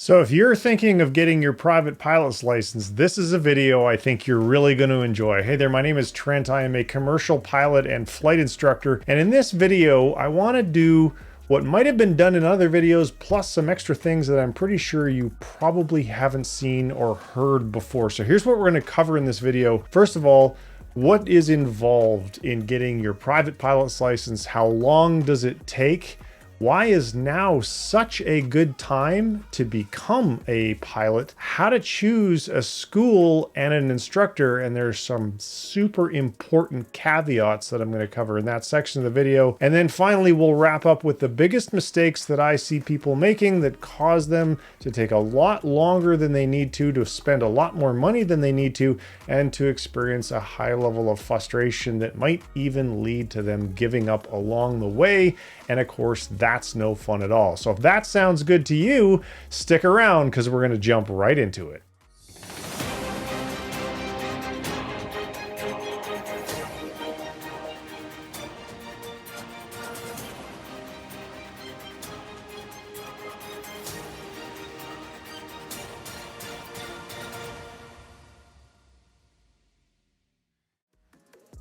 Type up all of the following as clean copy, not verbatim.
So if you're thinking of getting your private pilot's license, this is a video I think you're really going to enjoy. Hey there, my name is Trent. I am a commercial pilot and flight instructor. And in this video, I want to do what might have been done in other videos, plus some extra things that I'm pretty sure you probably haven't seen or heard before. So here's what we're going to cover in this video. First of all, what is involved in getting your private pilot's license? How long does it take? Why is now such a good time to become a pilot? How to choose a school and an instructor, and there's some super important caveats that I'm going to cover in that section of the video. And then finally, we'll wrap up with the biggest mistakes that I see people making that cause them to take a lot longer than they need to spend a lot more money than they need to, and to experience a high level of frustration that might even lead to them giving up along the way. And of course, that's no fun at all. So if that sounds good to you, stick around because we're going to jump right into it.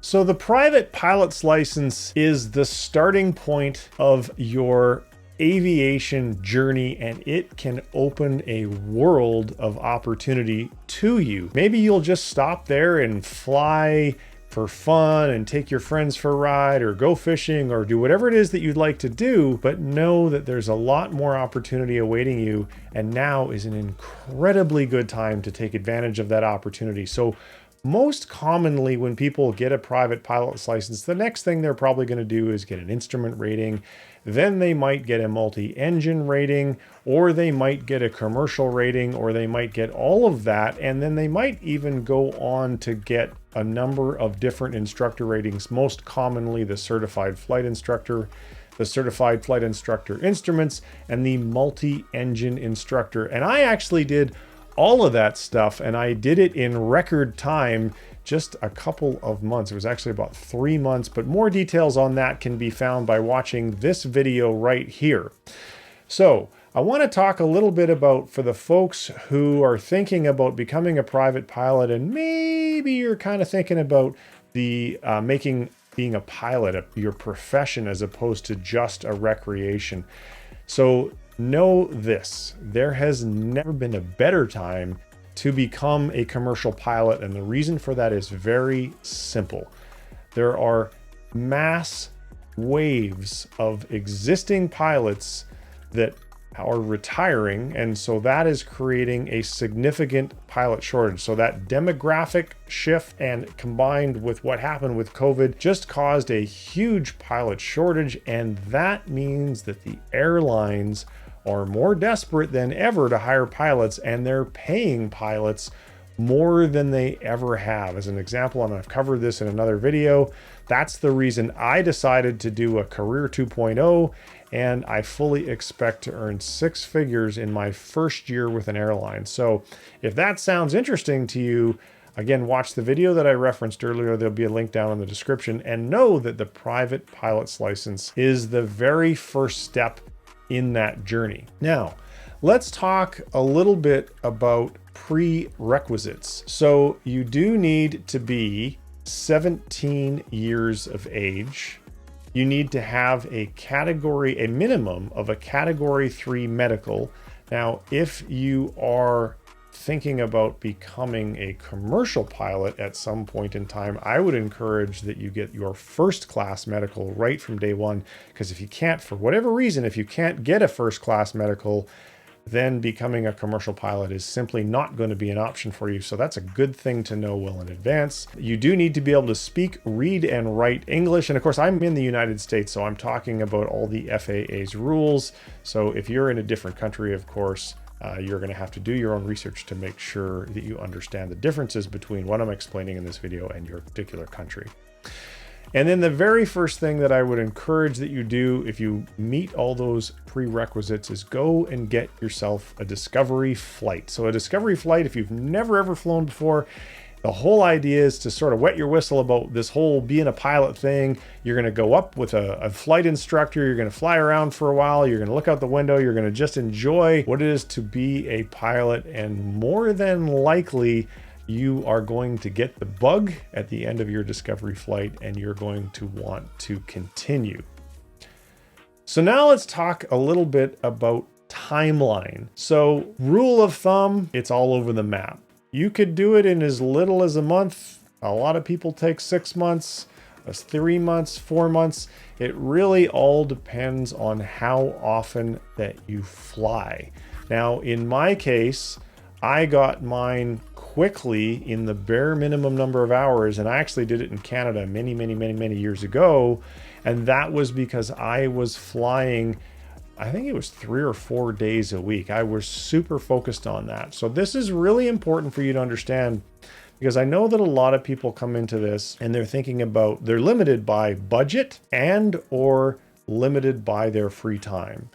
So the private pilot's license is the starting point of your aviation journey, and it can open a world of opportunity to you. Maybe you'll just stop there and fly for fun and take your friends for a ride or go fishing or do whatever it is that you'd like to do, but know that there's a lot more opportunity awaiting you, and now is an incredibly good time to take advantage of that opportunity. So most commonly, when people get a private pilot's license, the next thing they're probably going to do is get an instrument rating. Then they might get a multi-engine rating, or they might get a commercial rating, or they might get all of that. And then they might even go on to get a number of different instructor ratings, most commonly the certified flight instructor, the certified flight instructor instruments, and the multi-engine instructor. And I actually did all of that stuff, and I did it in record time, just a couple of months. It was actually about 3 months, but more details on that can be found by watching this video right here. So I want to talk a little bit about, for the folks who are thinking about becoming a private pilot, and maybe you're kind of thinking about the being a pilot your profession as opposed to just a recreation. So know this, there has never been a better time to become a commercial pilot, and the reason for that is very simple. There are mass waves of existing pilots that are retiring, and so that is creating a significant pilot shortage. So that demographic shift, and combined with what happened with COVID, just caused a huge pilot shortage, and that means that the airlines are more desperate than ever to hire pilots, and they're paying pilots more than they ever have. As an example, and I've covered this in another video, that's the reason I decided to do a Career 2.0, and I fully expect to earn 6 figures in my first year with an airline. So if that sounds interesting to you, again, watch the video that I referenced earlier. There'll be a link down in the description, and know that the private pilot's license is the very first step in that journey. Now, let's talk a little bit about prerequisites. So you do need to be 17 years of age. You need to have a minimum of a category 3 medical. Now, if you are thinking about becoming a commercial pilot at some point in time, I would encourage that you get your first class medical right from day one, because if you can't, for whatever reason, if you can't get a first class medical, then becoming a commercial pilot is simply not going to be an option for you. So that's a good thing to know well in advance. You do need to be able to speak, read, and write English. And of course, I'm in the United States, so I'm talking about all the FAA's rules. So if you're in a different country, of course, you're going to have to do your own research to make sure that you understand the differences between what I'm explaining in this video and your particular country. And then the very first thing that I would encourage that you do if you meet all those prerequisites is go and get yourself a discovery flight. So a discovery flight, if you've never ever flown before, The whole idea is to sort of wet your whistle about this whole being a pilot thing. You're going to go up with a flight instructor. You're going to fly around for a while. You're going to look out the window. You're going to just enjoy what it is to be a pilot. And more than likely, you are going to get the bug at the end of your discovery flight, and you're going to want to continue. So now let's talk a little bit about timeline. So rule of thumb, it's all over the map. You could do it in as little as a month. A lot of people take 6 months, 3 months, 4 months. It really all depends on how often that you fly. Now, in my case, I got mine quickly in the bare minimum number of hours, and I actually did it in Canada many years ago. And that was because I was flying, I think it was 3 or 4 days a week. I was super focused on that. So this is really important for you to understand, because I know that a lot of people come into this and they're thinking about, they're limited by budget and or limited by their free time.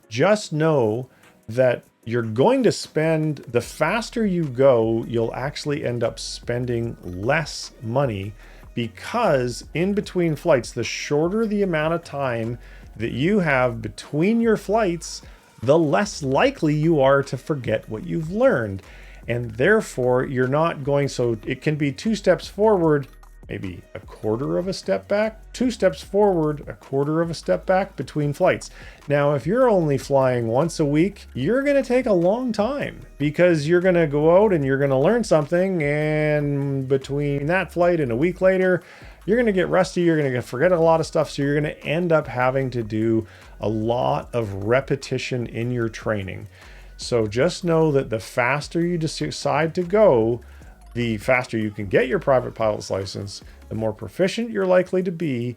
Just know that you're going to spend, the faster you go, you'll actually end up spending less money, because in between flights, the shorter the amount of time that you have between your flights, the less likely you are to forget what you've learned. And therefore, you're not going, so it can be 2 steps forward, maybe a quarter of a step back, 2 steps forward, a quarter of a step back between flights. Now, if you're only flying once a week, you're going to take a long time, because you're going to go out and you're going to learn something, and between that flight and a week later, you're going to get rusty, you're going to forget a lot of stuff, so you're going to end up having to do a lot of repetition in your training. So just know that the faster you decide to go, the faster you can get your private pilot's license, the more proficient you're likely to be,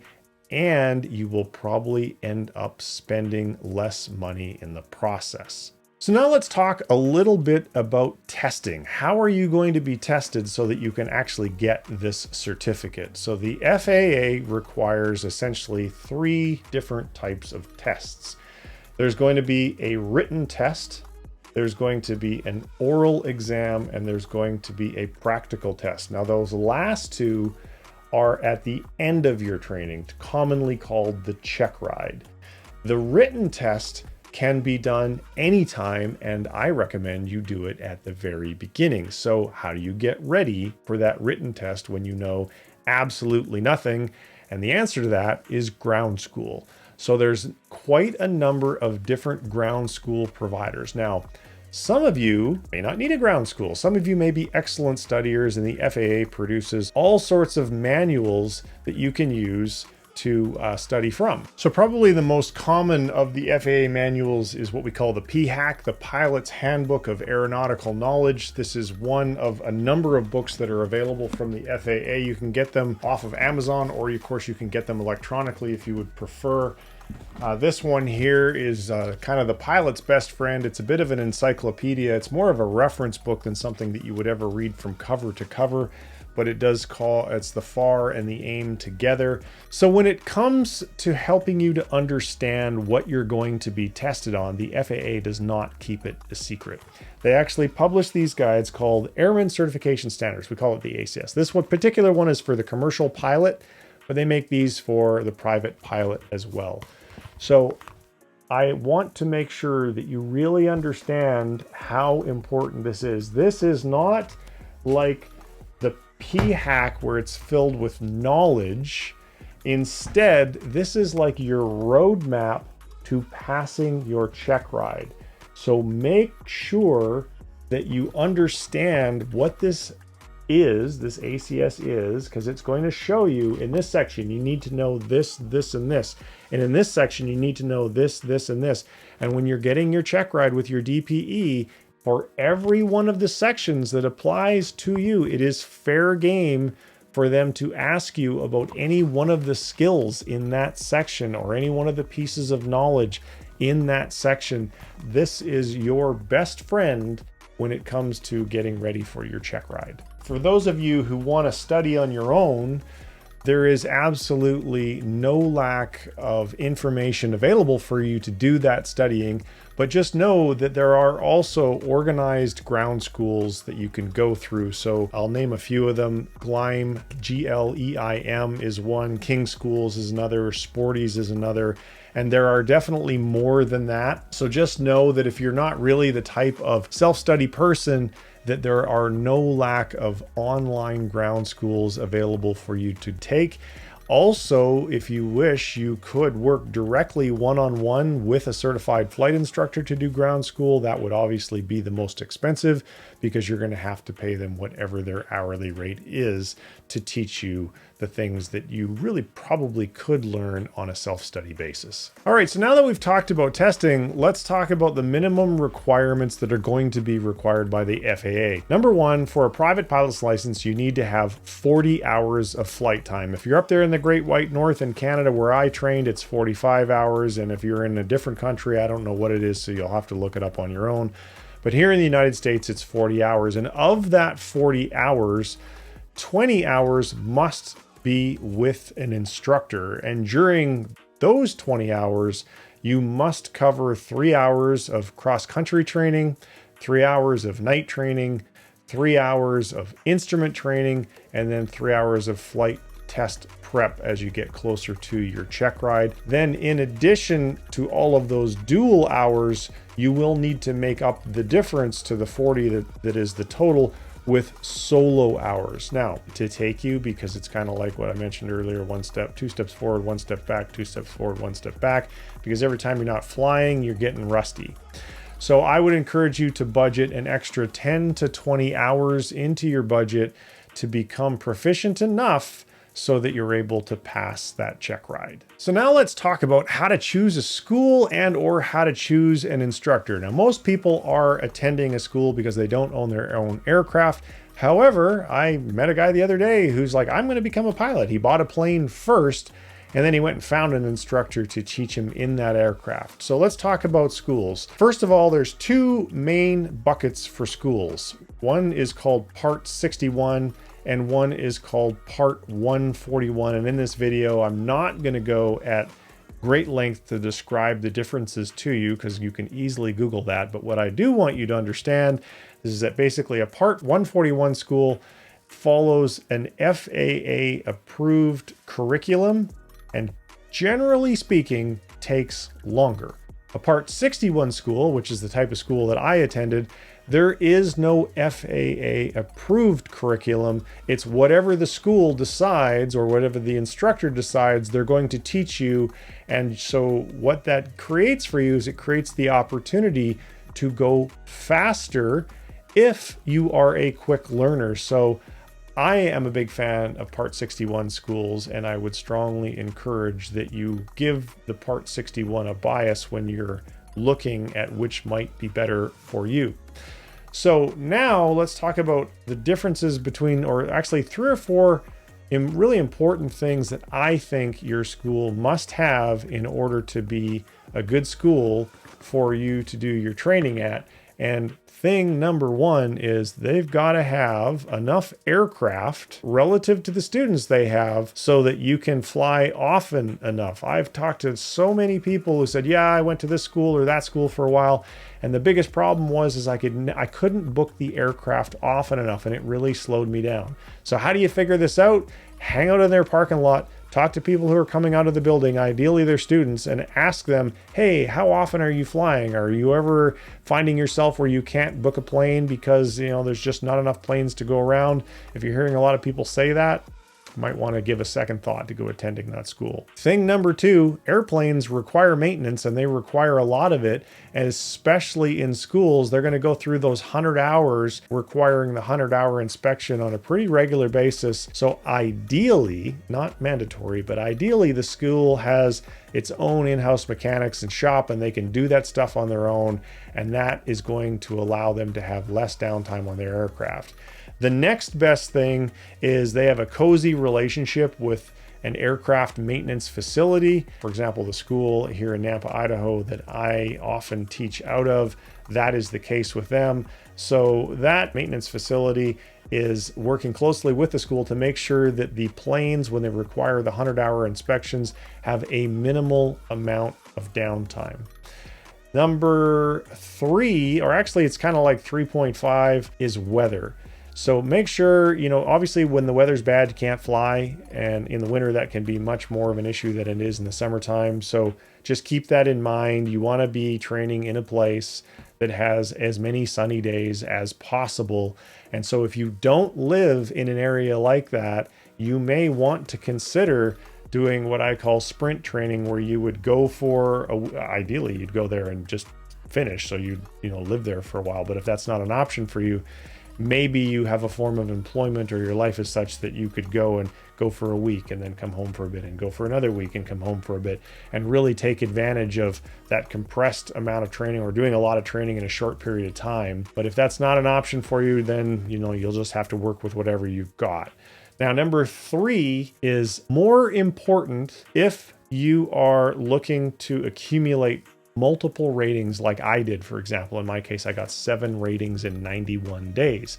and you will probably end up spending less money in the process. So now let's talk a little bit about testing. How are you going to be tested so that you can actually get this certificate? So the FAA requires essentially 3 different types of tests. There's going to be a written test, there's going to be an oral exam, and there's going to be a practical test. Now, those last 2 are at the end of your training, commonly called the check ride. The written test can be done anytime, and I recommend you do it at the very beginning. So how do you get ready for that written test when you know absolutely nothing? And the answer to that is ground school. So there's quite a number of different ground school providers. Now, some of you may not need a ground school. Some of you may be excellent studiers, and the FAA produces all sorts of manuals that you can use to study from. So probably the most common of the FAA manuals is what we call the PHAK, the Pilot's Handbook of Aeronautical Knowledge. This is one of a number of books that are available from the FAA. You can get them off of Amazon, or of course you can get them electronically if you would prefer. This one here is kind of the pilot's best friend. It's a bit of an encyclopedia. It's more of a reference book than something that you would ever read from cover to cover, but it does call, it's the FAR and the AIM together. So when it comes to helping you to understand what you're going to be tested on, the FAA does not keep it a secret. They actually publish these guides called Airman Certification Standards. We call it the ACS. This one particular one is for the commercial pilot, but they make these for the private pilot as well. So I want to make sure that you really understand how important this is. This is not like the PHAK where it's filled with knowledge. Instead, this is like your roadmap to passing your check ride. So make sure that you understand what this ACS is, because it's going to show you in this section, you need to know this, this, and this. And in this section, you need to know this, this, and this. And when you're getting your check ride with your DPE, for every one of the sections that applies to you, it is fair game for them to ask you about any one of the skills in that section or any one of the pieces of knowledge in that section. This is your best friend when it comes to getting ready for your check ride. For those of you who want to study on your own, there is absolutely no lack of information available for you to do that studying. But just know that there are also organized ground schools that you can go through. So I'll name a few of them. Gleim, Gleim is one, King Schools is another, Sporties is another, and there are definitely more than that. So just know that if you're not really the type of self-study person, that there are no lack of online ground schools available for you to take. Also, if you wish, you could work directly one-on-one with a certified flight instructor to do ground school. That would obviously be the most expensive because you're going to have to pay them whatever their hourly rate is to teach you the things that you really probably could learn on a self-study basis. All right, so now that we've talked about testing, let's talk about the minimum requirements that are going to be required by the FAA. Number one, for a private pilot's license, you need to have 40 hours of flight time. If you're up there in the Great White North in Canada where I trained, it's 45 hours. And if you're in a different country, I don't know what it is, so you'll have to look it up on your own. But here in the United States, it's 40 hours. And of that 40 hours, 20 hours must be with an instructor. And during those 20 hours, you must cover 3 hours of cross-country training, 3 hours of night training, 3 hours of instrument training, and then 3 hours of flight test prep as you get closer to your check ride. Then in addition to all of those dual hours, you will need to make up the difference to the 40 that is the total with solo hours. Now, to take you, because it's kind of like what I mentioned earlier, 2 steps forward, 1 step back, 2 steps forward, 1 step back, because every time you're not flying, you're getting rusty. So I would encourage you to budget an extra 10 to 20 hours into your budget to become proficient enough so that you're able to pass that check ride. So now let's talk about how to choose a school and or how to choose an instructor. Now, most people are attending a school because they don't own their own aircraft. However, I met a guy the other day who's like, I'm going to become a pilot. He bought a plane first, and then he went and found an instructor to teach him in that aircraft. So let's talk about schools. First of all, there's two main buckets for schools. One is called Part 61, and one is called Part 141. And in this video, I'm not going to go at great length to describe the differences to you because you can easily Google that. But what I do want you to understand is that basically a Part 141 school follows an FAA approved curriculum and generally speaking takes longer. A Part 61 school, which is the type of school that I attended, there is no FAA approved curriculum. It's whatever the school decides or whatever the instructor decides they're going to teach you. And so what that creates for you is it creates the opportunity to go faster if you are a quick learner. So I am a big fan of Part 61 schools, and I would strongly encourage that you give the Part 61 a bias when you're looking at which might be better for you. So now let's talk about the differences between, or actually 3 or 4 really important things that I think your school must have in order to be a good school for you to do your training at. And thing number one is they've got to have enough aircraft relative to the students they have so that you can fly often enough. I've talked to so many people who said, yeah, I went to this school or that school for a while. And the biggest problem was I couldn't book the aircraft often enough, and it really slowed me down. So how do you figure this out? Hang out in their parking lot, talk to people who are coming out of the building, ideally they're students, and ask them, hey, how often are you flying? Are you ever finding yourself where you can't book a plane because, there's just not enough planes to go around? If you're hearing a lot of people say that, you might want to give a second thought to go attending that school. Thing number 2, airplanes require maintenance, and they require a lot of it. And especially in schools, they're going to go through those 100 hours, requiring the 100-hour inspection on a pretty regular basis. So ideally, not mandatory, but ideally the school has its own in-house mechanics and shop, and they can do that stuff on their own. And that is going to allow them to have less downtime on their aircraft. The next best thing is they have a cozy relationship with an aircraft maintenance facility. For example, the school here in Nampa, Idaho that I often teach out of, that is the case with them. So that maintenance facility is working closely with the school to make sure that the planes, when they require the 100-hour inspections, have a minimal amount of downtime. Number 3, or actually it's kind of like 3.5, is weather. So make sure, obviously when the weather's bad, you can't fly. And in the winter, that can be much more of an issue than it is in the summertime. So just keep that in mind. You want to be training in a place that has as many sunny days as possible. And so if you don't live in an area like that, you may want to consider doing what I call sprint training, where you would go ideally you'd go there and just finish. So you'd, live there for a while. But if that's not an option for you, maybe you have a form of employment or your life is such that you could go for a week and then come home for a bit and go for another week and come home for a bit and really take advantage of that compressed amount of training, or doing a lot of training in a short period of time. But if that's not an option for you, then, you'll just have to work with whatever you've got. Now, number 3 is more important if you are looking to accumulate multiple ratings like I did. For example, in my case, I got 7 ratings in 91 days.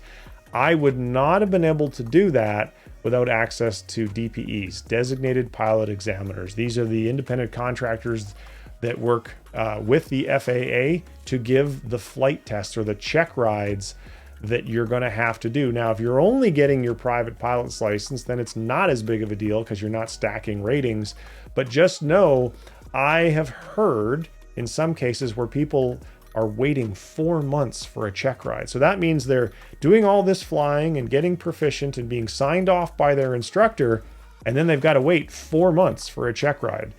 I would not have been able to do that without access to DPEs, designated pilot examiners. These are the independent contractors that work with the FAA to give the flight tests or the check rides that you're going to have to do. Now, if you're only getting your private pilot's license, then it's not as big of a deal because you're not stacking ratings. But just know, I have heard in some cases where people are waiting 4 months for a check ride. So that means they're doing all this flying and getting proficient and being signed off by their instructor, and then they've got to wait 4 months for a check ride.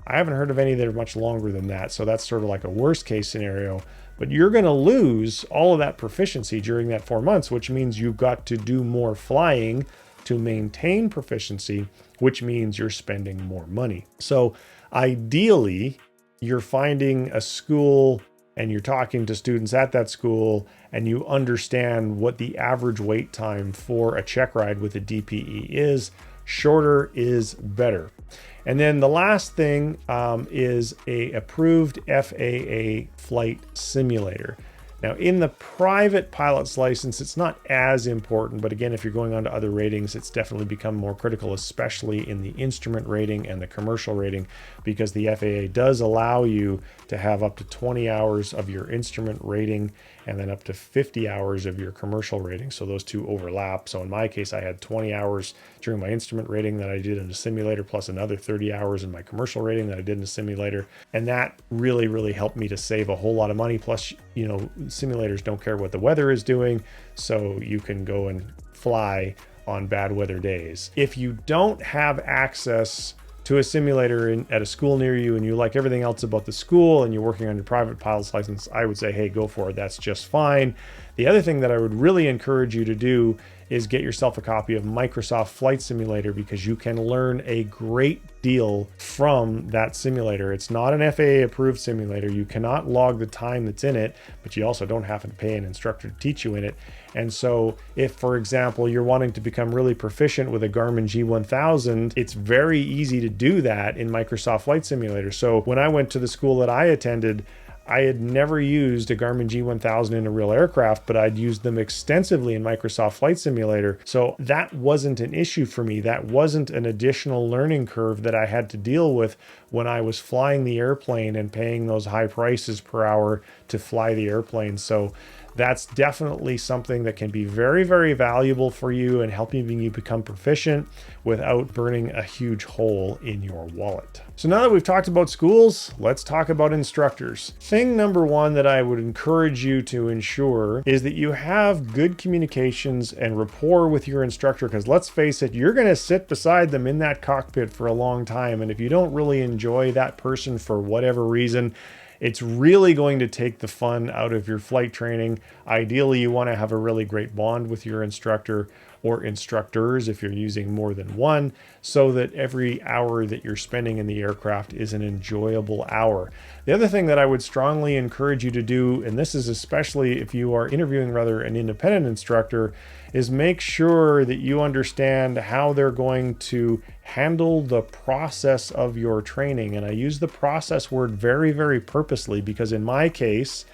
I haven't heard of any that are much longer than that. So that's sort of like a worst case scenario. But you're going to lose all of that proficiency during that 4 months, which means you've got to do more flying to maintain proficiency, which means you're spending more money. So ideally, you're finding a school and you're talking to students at that school and you understand what the average wait time for a check ride with a DPE is. Shorter is better. And then the last thing is a approved FAA flight simulator. Now, in the private pilot's license, it's not as important, but again, if you're going on to other ratings, it's definitely become more critical, especially in the instrument rating and the commercial rating, because the FAA does allow you to have up to 20 hours of your instrument rating and then up to 50 hours of your commercial rating. So those two overlap. So in my case, I had 20 hours during my instrument rating that I did in a simulator, plus another 30 hours in my commercial rating that I did in a simulator. And that really, really helped me to save a whole lot of money. Plus, simulators don't care what the weather is doing, so you can go and fly on bad weather days. If you don't have access to a simulator at a school near you and you like everything else about the school and you're working on your private pilot's license, I would say, hey, go for it. That's just fine. The other thing that I would really encourage you to do is get yourself a copy of Microsoft Flight Simulator, because you can learn a great deal from that simulator. It's not an FAA approved simulator. You cannot log the time that's in it, but you also don't have to pay an instructor to teach you in it. And so if, for example, you're wanting to become really proficient with a Garmin G1000, it's very easy to do that in Microsoft Flight Simulator. So when I went to the school that I attended, I had never used a Garmin G1000 in a real aircraft, but I'd used them extensively in Microsoft Flight Simulator. So that wasn't an issue for me. That wasn't an additional learning curve that I had to deal with when I was flying the airplane and paying those high prices per hour to fly the airplane. So that's definitely something that can be very, very valuable for you and helping you become proficient without burning a huge hole in your wallet. So now that we've talked about schools, let's talk about instructors. Thing number 1 that I would encourage you to ensure is that you have good communications and rapport with your instructor, because let's face it, you're going to sit beside them in that cockpit for a long time. And if you don't really enjoy that person for whatever reason, it's really going to take the fun out of your flight training. Ideally, you want to have a really great bond with your instructor or instructors if you're using more than one, so that every hour that you're spending in the aircraft is an enjoyable hour. The other thing that I would strongly encourage you to do, and this is especially if you are interviewing an independent instructor, is make sure that you understand how they're going to handle the process of your training. And I use the process word very, very purposely, because in my case,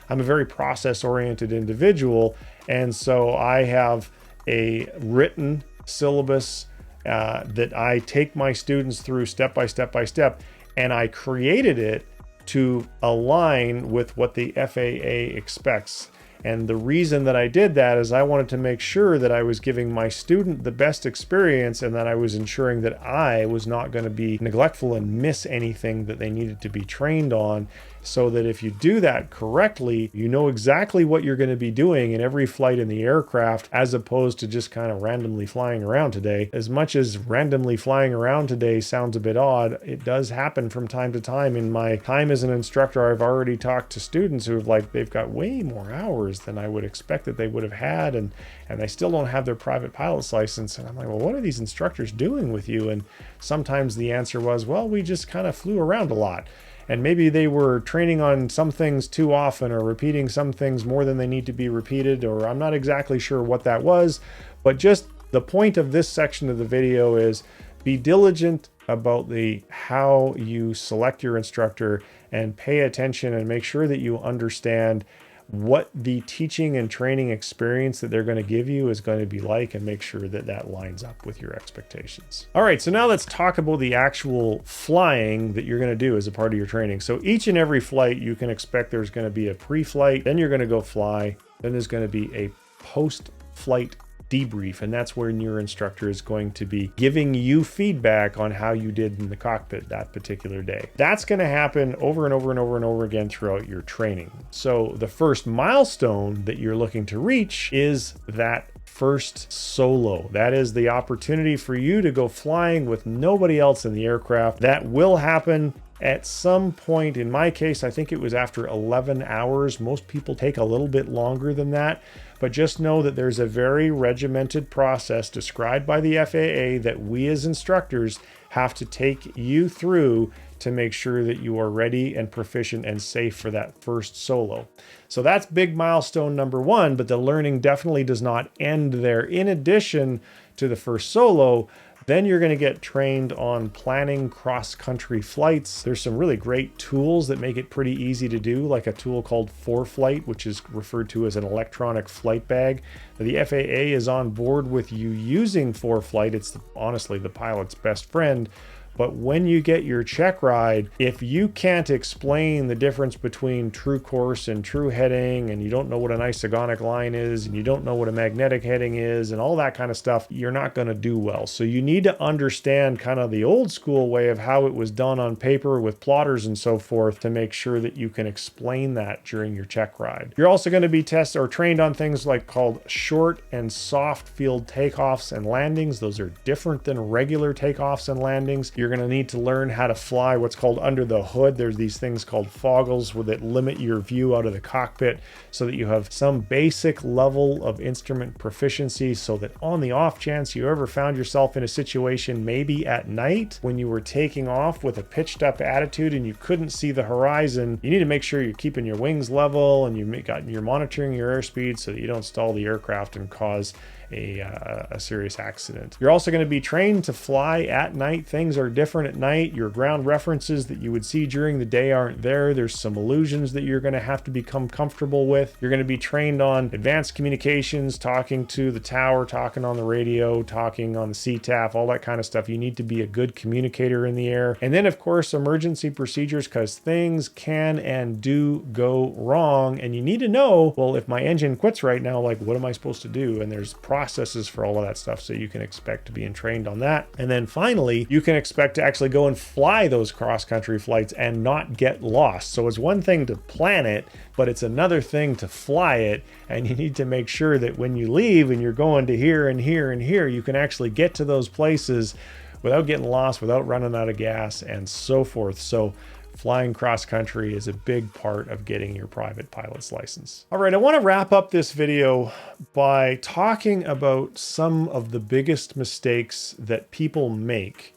I'm a very process-oriented individual. And so I have a written syllabus that I take my students through step by step by step. And I created it to align with what the FAA expects. And the reason that I did that is I wanted to make sure that I was giving my student the best experience and that I was ensuring that I was not going to be neglectful and miss anything that they needed to be trained on, so that if you do that correctly, you know exactly what you're going to be doing in every flight in the aircraft, as opposed to just kind of randomly flying around today. As much as randomly flying around today sounds a bit odd, it does happen from time to time. In my time as an instructor, I've already talked to students who have they've got way more hours than I would expect that they would have had, and they still don't have their private pilot's license. And I'm like, well, what are these instructors doing with you? And sometimes the answer was, well, we just kind of flew around a lot. And maybe they were training on some things too often, or repeating some things more than they need to be repeated, or I'm not exactly sure what that was. But just the point of this section of the video is be diligent about how you select your instructor, and pay attention and make sure that you understand what the teaching and training experience that they're going to give you is going to be like, and make sure that that lines up with your expectations. All right, so now let's talk about the actual flying that you're going to do as a part of your training. So each and every flight, you can expect there's going to be a pre-flight, then you're going to go fly, then there's going to be a post-flight debrief, and that's where your instructor is going to be giving you feedback on how you did in the cockpit that particular day. That's going to happen over and over and over and over again throughout your training. So the first milestone that you're looking to reach is that first solo. That is the opportunity for you to go flying with nobody else in the aircraft. That will happen at some point. In my case, I think it was after 11 hours. Most people take a little bit longer than that, but just know that there's a very regimented process described by the FAA that we as instructors have to take you through to make sure that you are ready and proficient and safe for that first solo. So that's big milestone number one, but the learning definitely does not end there. In addition to the first solo, then you're going to get trained on planning cross-country flights. There's some really great tools that make it pretty easy to do, like a tool called 4Flight, which is referred to as an electronic flight bag. The FAA is on board with you using 4Flight. It's honestly the pilot's best friend. But when you get your check ride, if you can't explain the difference between true course and true heading, and you don't know what an isogonic line is, and you don't know what a magnetic heading is, and all that kind of stuff, you're not going to do well. So you need to understand kind of the old school way of how it was done on paper with plotters and so forth, to make sure that you can explain that during your check ride. You're also going to be tested or trained on things called short and soft field takeoffs and landings. Those are different than regular takeoffs and landings. You're going to need to learn how to fly what's called under the hood. There's these things called foggles that limit your view out of the cockpit, so that you have some basic level of instrument proficiency, so that on the off chance you ever found yourself in a situation, maybe at night when you were taking off with a pitched up attitude and you couldn't see the horizon, you need to make sure you're keeping your wings level and you're monitoring your airspeed so that you don't stall the aircraft and cause a serious accident. You're also going to be trained to fly at night. Things are different at night. Your ground references that you would see during the day aren't there. There's some illusions that you're going to have to become comfortable with. You're going to be trained on advanced communications, talking to the tower, talking on the radio, talking on the CTAF, all that kind of stuff. You need to be a good communicator in the air. And then, of course, emergency procedures, because things can and do go wrong. And you need to know, well, if my engine quits right now, what am I supposed to do? And there's processes for all of that stuff, so you can expect to be trained on that. And then finally, you can expect to actually go and fly those cross-country flights and not get lost. So it's one thing to plan it, but it's another thing to fly it, and you need to make sure that when you leave and you're going to here and here and here, you can actually get to those places without getting lost, without running out of gas, and so forth. So flying cross-country is a big part of getting your private pilot's license. All right, I want to wrap up this video by talking about some of the biggest mistakes that people make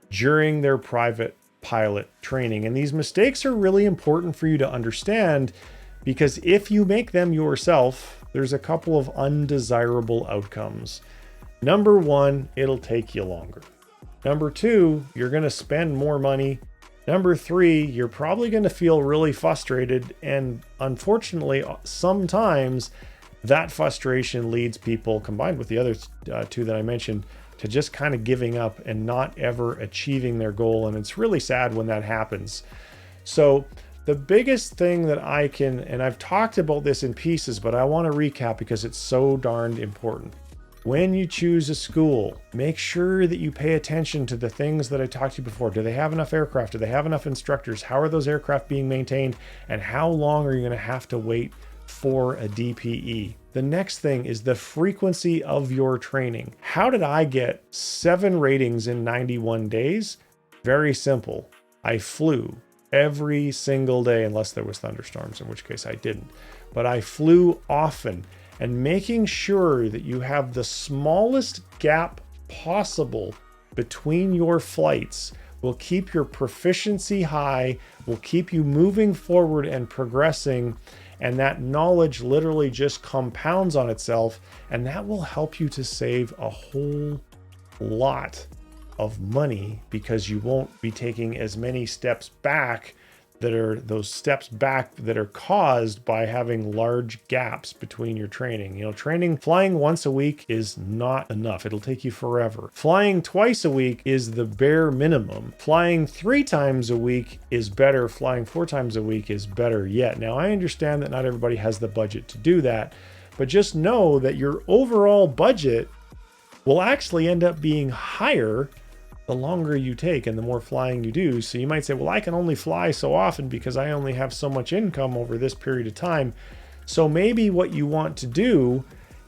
during their private pilot training. And these mistakes are really important for you to understand, because if you make them yourself, there's a couple of undesirable outcomes. Number one, it'll take you longer. Number two, you're going to spend more money. Number three, you're probably going to feel really frustrated, and unfortunately, sometimes that frustration leads people, combined with the other two that I mentioned, to just kind of giving up and not ever achieving their goal, and it's really sad when that happens. So the biggest thing that I can, and I've talked about this in pieces, but I want to recap because it's so darned important. When you choose a school, make sure that you pay attention to the things that I talked to you before. Do they have enough aircraft? Do they have enough instructors? How are those aircraft being maintained? And how long are you going to have to wait for a DPE? The next thing is the frequency of your training. How did I get 7 ratings in 91 days? Very simple. I flew every single day, unless there was thunderstorms, in which case I didn't. But I flew often, and making sure that you have the smallest gap possible between your flights will keep your proficiency high, will keep you moving forward and progressing, and that knowledge literally just compounds on itself, and that will help you to save a whole lot of money because you won't be taking as many steps back that are those steps back that are caused by having large gaps between your training. You know, flying once a week is not enough. It'll take you forever. Flying twice a week is the bare minimum. Flying 3 times a week is better. Flying 4 times a week is better yet. Now, I understand that not everybody has the budget to do that, but just know that your overall budget will actually end up being higher the longer you take and the more flying you do. So you might say, well, I can only fly so often because I only have so much income over this period of time. So maybe what you want to do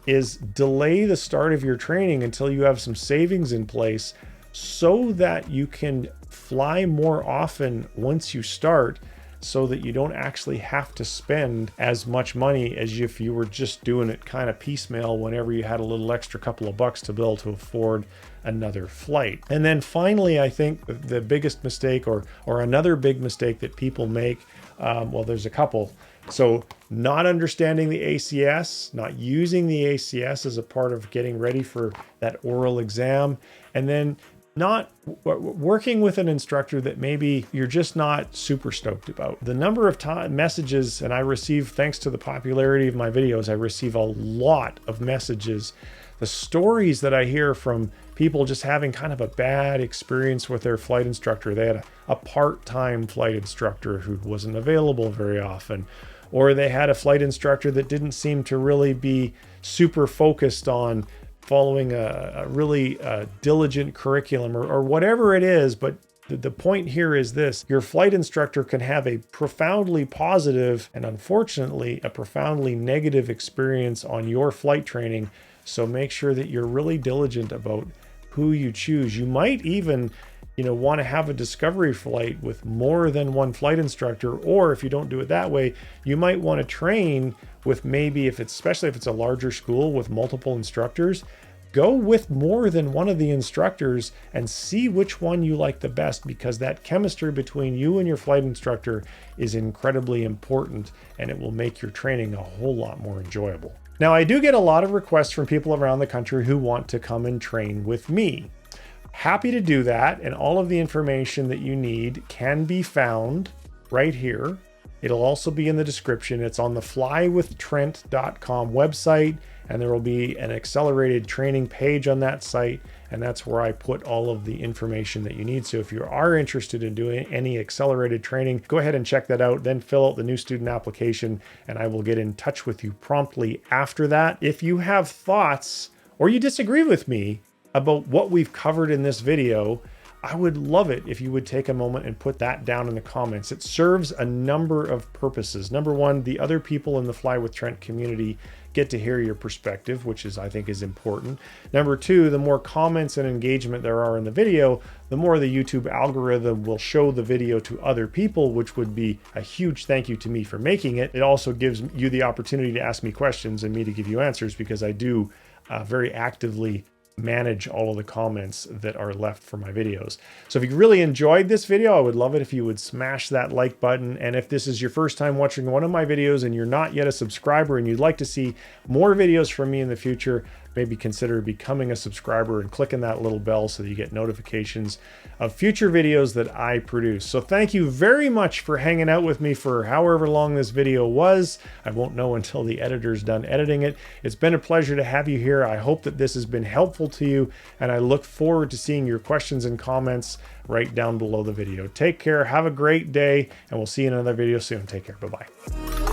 is delay the start of your training until you have some savings in place so that you can fly more often once you start, so that you don't actually have to spend as much money as if you were just doing it kind of piecemeal whenever you had a little extra couple of bucks to be able to afford another flight. And then finally, I think the biggest mistake or another big mistake that people make, well, there's a couple. So not understanding the ACS, not using the ACS as a part of getting ready for that oral exam, and then not working with an instructor that maybe you're just not super stoked about. The number of messages, and I receive, thanks to the popularity of my videos, I receive a lot of messages. The stories that I hear from people just having kind of a bad experience with their flight instructor. They had a part-time flight instructor who wasn't available very often, or they had a flight instructor that didn't seem to really be super focused on following a really diligent curriculum or whatever it is. But the point here is this: your flight instructor can have a profoundly positive and unfortunately a profoundly negative experience on your flight training. So make sure that you're really diligent about who you choose. You might even, want to have a discovery flight with more than one flight instructor, or if you don't do it that way, you might want to train with maybe, especially if it's a larger school with multiple instructors, go with more than one of the instructors and see which one you like the best, because that chemistry between you and your flight instructor is incredibly important, and it will make your training a whole lot more enjoyable. Now, I do get a lot of requests from people around the country who want to come and train with me. Happy to do that, and all of the information that you need can be found right here. It'll also be in the description. It's on the flywithtrent.com website, and there will be an accelerated training page on that site, and that's where I put all of the information that you need. So if you are interested in doing any accelerated training, go ahead and check that out, then fill out the new student application, and I will get in touch with you promptly after that. If you have thoughts or you disagree with me about what we've covered in this video, I would love it if you would take a moment and put that down in the comments. It serves a number of purposes. Number one, the other people in the Fly with Trent community get to hear your perspective, which I think is important. Number two, the more comments and engagement there are in the video, the more the YouTube algorithm will show the video to other people, which would be a huge thank you to me for making it. It also gives you the opportunity to ask me questions and me to give you answers, because I do very actively manage all of the comments that are left for my videos. So if you really enjoyed this video, I would love it if you would smash that like button. And if this is your first time watching one of my videos and you're not yet a subscriber and you'd like to see more videos from me in the future, maybe consider becoming a subscriber and clicking that little bell so that you get notifications of future videos that I produce. So thank you very much for hanging out with me for however long this video was. I won't know until the editor's done editing it. It's been a pleasure to have you here. I hope that this has been helpful to you, and I look forward to seeing your questions and comments right down below the video. Take care, have a great day, and we'll see you in another video soon. Take care, bye-bye.